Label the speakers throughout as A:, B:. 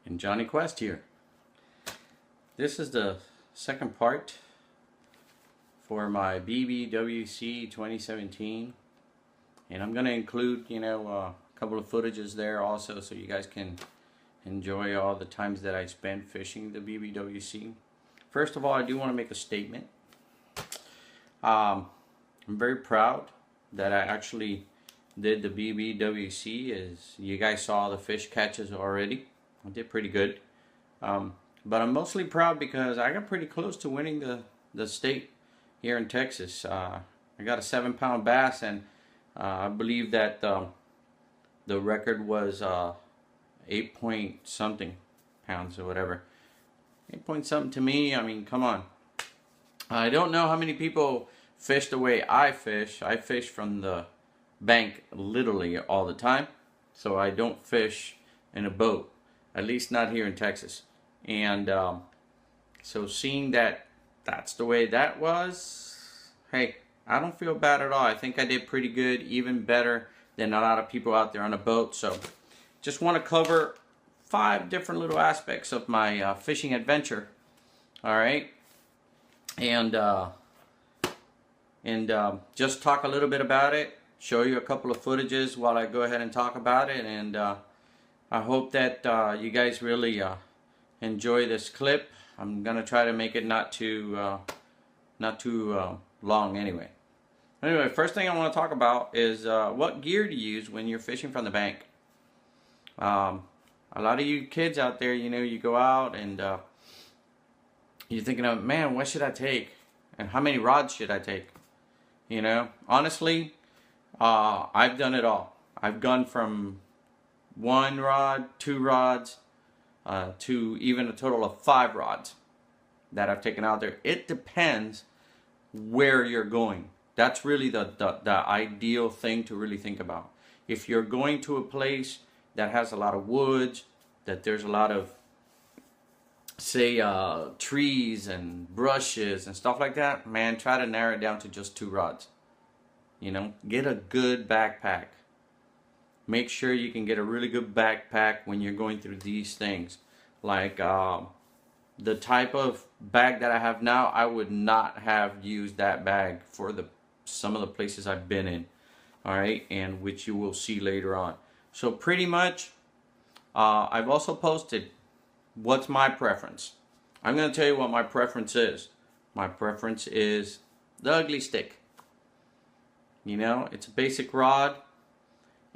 A: And Johnny Quest here. This is the second part for my BBWC 2017, and I'm going to include, a couple of footages there also, so you guys can enjoy all the times that I spent fishing the BBWC. First of all, I do want to make a statement. I'm very proud that I actually did the BBWC. As you guys saw the fish catches already, I did pretty good. But I'm mostly proud because I got pretty close to winning the state here in Texas. I got a 7-pound bass, and I believe that the record was 8 point something pounds or whatever. 8 point something to me, I mean, come on. I don't know how many people fish the way I fish. I fish from the bank literally all the time. So I don't fish in a boat, at least not here in Texas. And so seeing that that's the way that was, hey, I don't feel bad at all. I think I did pretty good, even better than a lot of people out there on a boat. So just want to cover 5 different little aspects of my fishing adventure. All right. And just talk a little bit about it, show you a couple of footages while I go ahead and talk about it. And I hope that you guys really enjoy this clip. I'm gonna try to make it not too long anyway. Anyway, first thing I want to talk about is what gear to use when you're fishing from the bank. A lot of you kids out there, you go out and you're thinking of, man, what should I take? And how many rods should I take? Honestly, I've done it all. I've gone from 1 rod, 2 rods, to even a total of 5 rods that I've taken out there. It depends where you're going. That's really the ideal thing to really think about. If you're going to a place that has a lot of woods, that there's a lot of, say, trees and brushes and stuff like that, man, try to narrow it down to just 2 rods. Get a good backpack. Make sure you can get a really good backpack when you're going through these things. Like the type of bag that I have now, I would not have used that bag for some of the places I've been in. Alright, and which you will see later on. So pretty much, I've also posted what's my preference. I'm going to tell you what my preference is. My preference is the ugly stick. It's a basic rod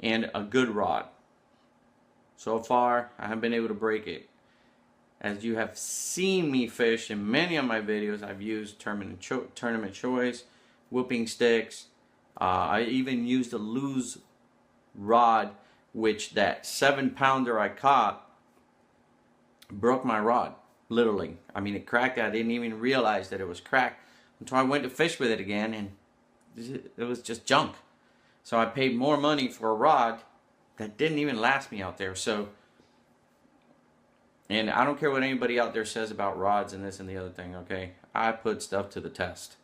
A: and a good rod. So far, I haven't been able to break it. As you have seen me fish in many of my videos, I've used tournament choice, whooping sticks. I even used a loose rod, which that 7-pounder I caught broke my rod, literally. I mean, it cracked. I didn't even realize that it was cracked until I went to fish with it again, and it was just junk. So I paid more money for a rod that didn't even last me out there. So, and I don't care what anybody out there says about rods and this and the other thing, okay? I put stuff to the test,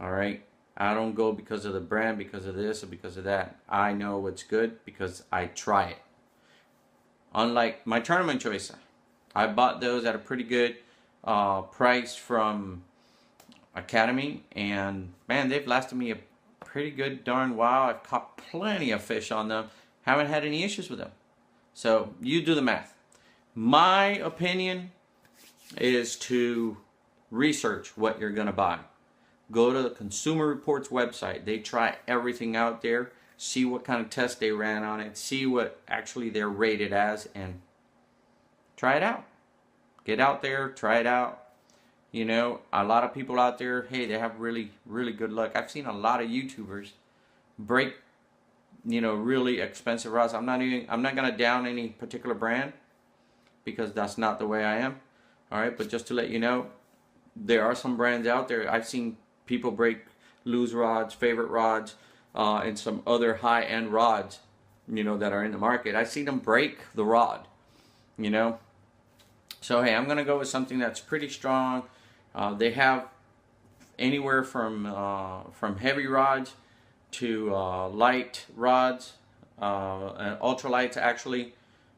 A: all right? I don't go because of the brand, because of this or because of that. I know what's good because I try it. Unlike my tournament choice, I bought those at a pretty good price from Academy, and man, they've lasted me a pretty good darn while. I've caught plenty of fish on them. Haven't had any issues with them. So you do the math. My opinion is to research what you're going to buy. Go to the Consumer Reports website. They try everything out there. See what kind of test they ran on it. See what actually they're rated as, and try it out. Get out there, try it out. A lot of people out there, hey, they have really, really good luck. I've seen a lot of YouTubers break, really expensive rods. I'm not gonna down any particular brand because that's not the way I am. All right, but just to let you know, there are some brands out there. I've seen people break loose rods, favorite rods, and some other high-end rods, that are in the market. I've seen them break the rod, So hey, I'm gonna go with something that's pretty strong. They have anywhere from heavy rods to light rods, ultralights actually,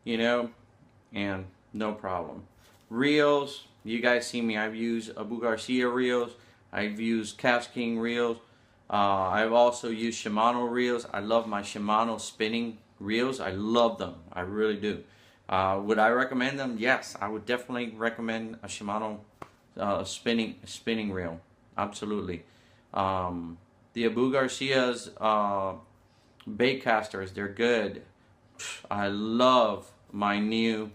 A: and no problem. Reels, you guys see me, I've used Abu Garcia reels, I've used Cast King reels, I've also used Shimano reels. I love my Shimano spinning reels. I love them, I really do. Would I recommend them? Yes, I would definitely recommend a Shimano spinning reel, absolutely. The Abu Garcia's bait casters, they're good. I love my new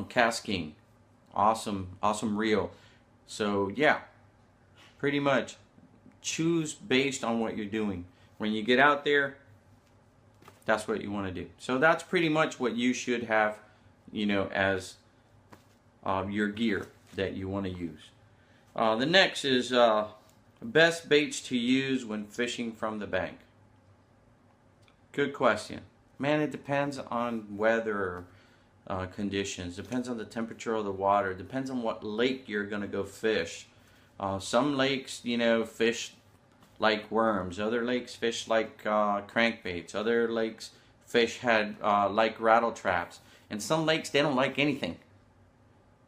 A: Cast King. Awesome reel. So yeah, pretty much choose based on what you're doing. When you get out there, that's what you want to do. So that's pretty much what you should have, you know, as your gear that you want to use. The next is best baits to use when fishing from the bank. Good question. Man, it depends on weather conditions. Depends on the temperature of the water. Depends on what lake you're going to go fish. Some lakes, you know, fish like worms. Other lakes fish like crankbaits. Other lakes fish like rattle traps. And some lakes, they don't like anything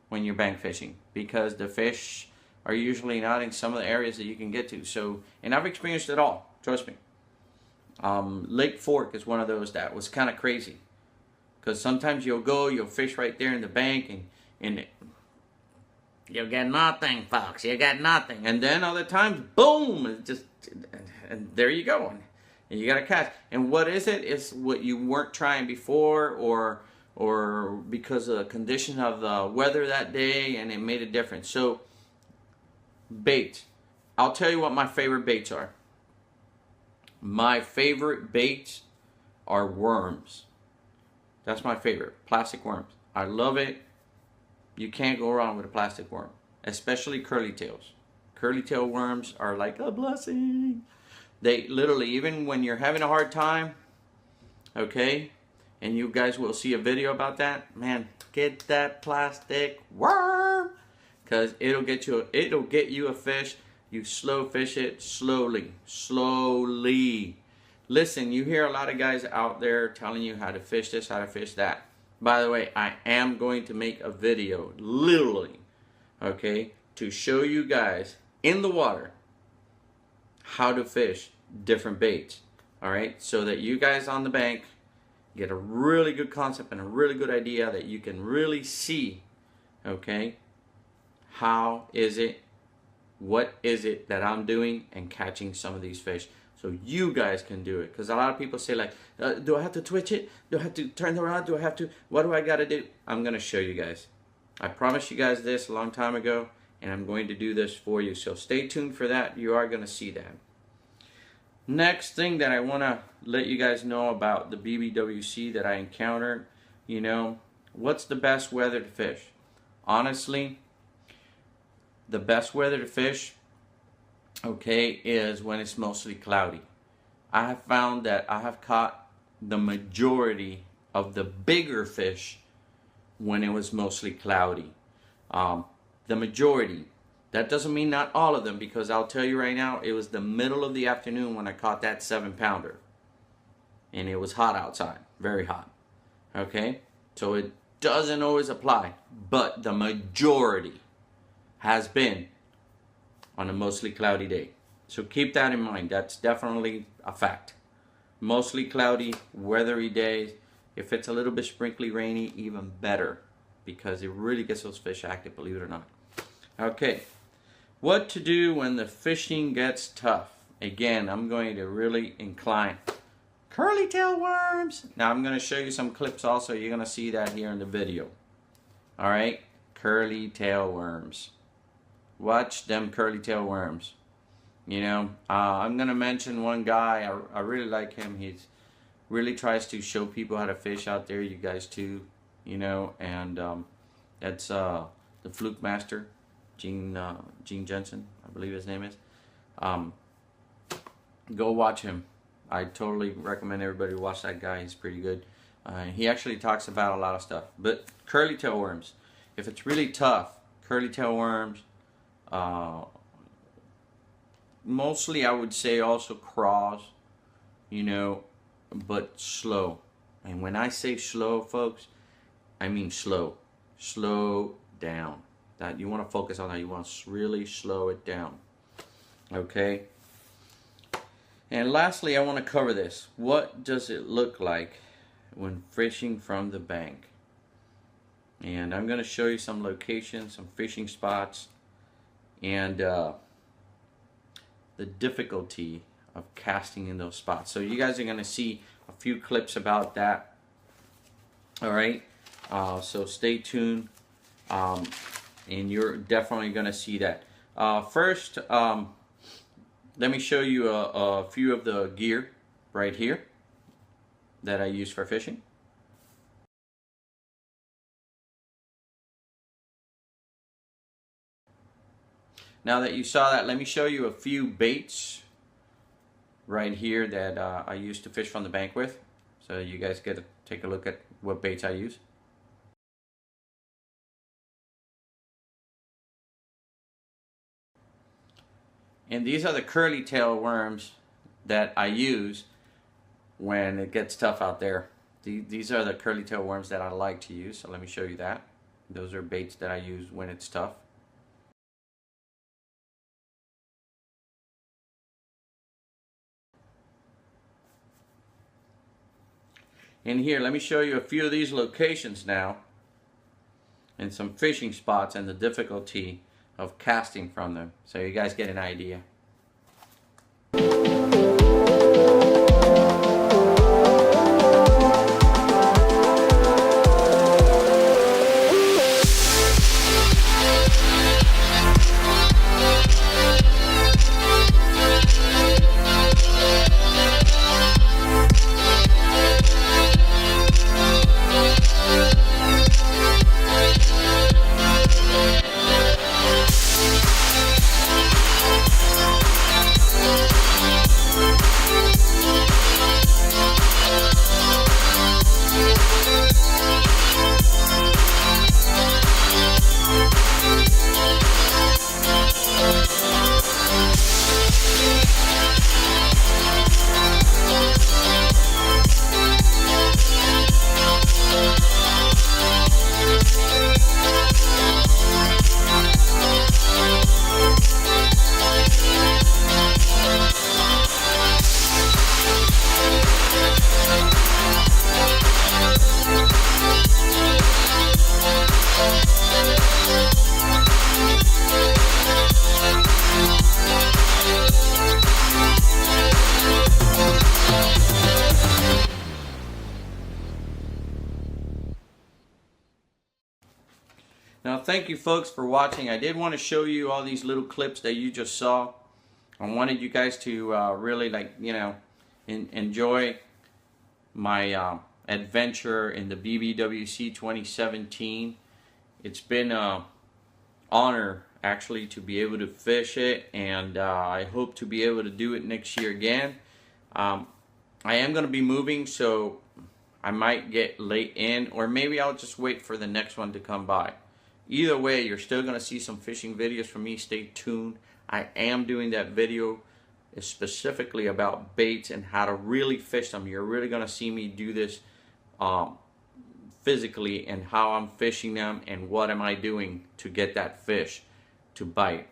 A: when you're bank fishing, because the fish are usually not in some of the areas that you can get to. So, and I've experienced it all, trust me. Lake Fork is one of those that was kind of crazy, because sometimes you'll fish right there in the bank, and you'll get nothing, folks. You got nothing. And then other times, boom, it just, and there you go, and you got to catch. And what is it? It's what you weren't trying before, or because of the condition of the weather that day, and it made a difference. So bait, I'll tell you what my favorite baits are. My favorite baits are worms. That's my favorite, plastic worms. I love it. You can't go wrong with a plastic worm, especially curly tails. Curly tail worms are like a blessing. They literally, even when you're having a hard time, okay, and you guys will see a video about that, man, get that plastic worm, because it'll get you a fish. You slow fish it slowly. Listen, you hear a lot of guys out there telling you how to fish this, how to fish that. By the way, I am going to make a video, literally, okay, to show you guys in the water how to fish different baits, all right, so that you guys on the bank get a really good concept and a really good idea that you can really see, okay, how is it, what is it that I'm doing and catching some of these fish, so you guys can do it. Because a lot of people say like, do I have to twitch it? Do I have to turn it around? Do I have to, what do I got to do? I'm going to show you guys. I promised you guys this a long time ago, and I'm going to do this for you. So stay tuned for that. You are going to see that. Next thing that I want to let you guys know about the BBWC that I encountered, you know, what's the best weather to fish? Honestly, the best weather to fish, okay, is when it's mostly cloudy. I have found that I have caught the majority of the bigger fish when it was mostly cloudy. The majority. That doesn't mean not all of them, because I'll tell you right now, it was the middle of the afternoon when I caught that 7-pounder. And it was hot outside, very hot. Okay? So it doesn't always apply, but the majority has been on a mostly cloudy day. So keep that in mind. That's definitely a fact. Mostly cloudy, weathery days. If it's a little bit sprinkly rainy, even better, because it really gets those fish active, believe it or not. Okay, what to do when the fishing gets tough? Again, I'm going to really incline. Curly tail worms. Now I'm going to show you some clips also. You're going to see that here in the video. Alright, curly tail worms. Watch them curly tail worms. You know, I'm going to mention one guy. I really like him. He's really tries to show people how to fish out there. You guys too, you know, and that's the Fluke Master, Gene Jensen, I believe his name is. Go watch him. I totally recommend everybody watch that guy. He's pretty good. He actually talks about a lot of stuff. But curly tail worms, if it's really tough, curly tail worms, mostly I would say also craws, you know, but slow. And when I say slow, folks, I mean slow. Slow down. That you want to focus on that. You want to really slow it down. Okay. And lastly, I want to cover this. What does it look like when fishing from the bank? And I'm going to show you some locations, some fishing spots, and the difficulty of casting in those spots. So you guys are going to see a few clips about that. All right. So stay tuned, and you're definitely going to see that. First, let me show you a few of the gear right here that I use for fishing. Now that you saw that, let me show you a few baits right here that I use to fish from the bank with. So you guys get to take a look at what baits I use. And these are the curly tail worms that I use when it gets tough out there. These are the curly tail worms that I like to use. So let me show you that. Those are baits that I use when it's tough. And here, let me show you a few of these locations now, and some fishing spots and the difficulty of casting from them, so you guys get an idea. Now, thank you folks for watching. I did want to show you all these little clips that you just saw. I wanted you guys to really, like, you know, enjoy my adventure in the BBWC 2017. It's been an honor actually to be able to fish it, and I hope to be able to do it next year again. I am going to be moving, so I might get late in, or maybe I'll just wait for the next one to come by. Either way, you're still going to see some fishing videos from me. Stay tuned. I am doing that video specifically about baits and how to really fish them. You're really going to see me do this physically, and how I'm fishing them and what am I doing to get that fish to bite.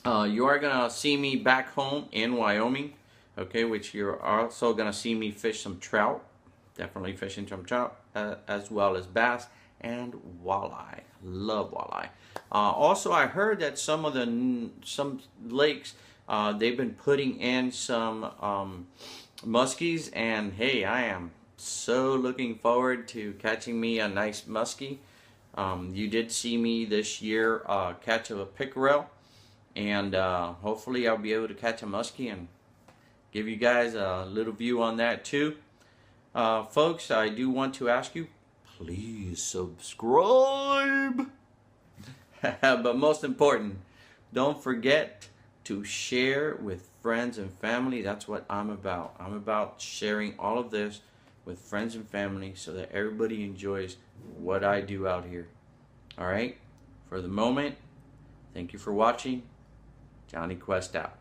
A: You are going to see me back home in Wyoming, okay, which you're also going to see me fish some trout. Definitely fishing some trout, as well as bass and walleye. Love walleye. Also, I heard that some lakes, they've been putting in some muskies, and hey, I am so looking forward to catching me a nice muskie. You did see me this year catch a pickerel, and hopefully I'll be able to catch a muskie and give you guys a little view on that too. Folks, I do want to ask you, please subscribe. But most important, don't forget to share with friends and family. That's what I'm about. I'm about sharing all of this with friends and family so that everybody enjoys what I do out here. All right? For the moment, thank you for watching. Johnny Quest out.